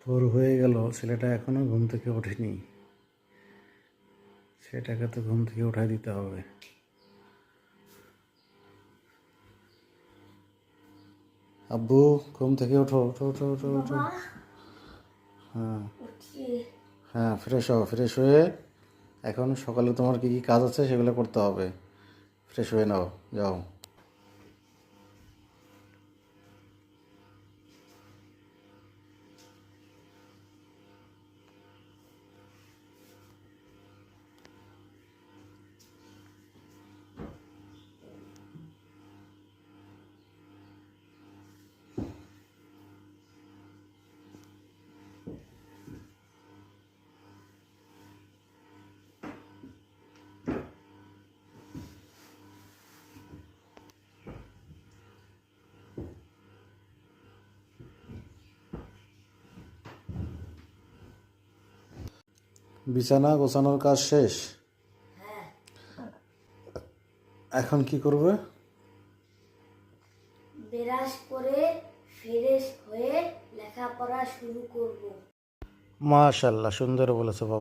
ভোর হয়ে গেল, ছেলেটা এখনো ঘুম থেকে ওঠেনি। ছেলেটাকে তো ঘুম থেকে উঠাই দিতে হবে। আব্বু, ঘুম থেকে ওঠো, ওঠো, ওঠো, ওঠো, ওঠো। হ্যাঁ হ্যাঁ, ফ্রেশ হও। ফ্রেশ হয়ে এখন সকালে তোমার কী কী কাজ আছে সেগুলো করতে হবে। ফ্রেশ হয়ে নাও, যাও। বিছানা গোছানোর কাজ শেষ? এখন কি করবে? ব্রাশ করে ফ্রেশ হয়ে লেখাপড়া শুরু করব। মাশাআল্লাহ, সুন্দর বলেছো বাবা।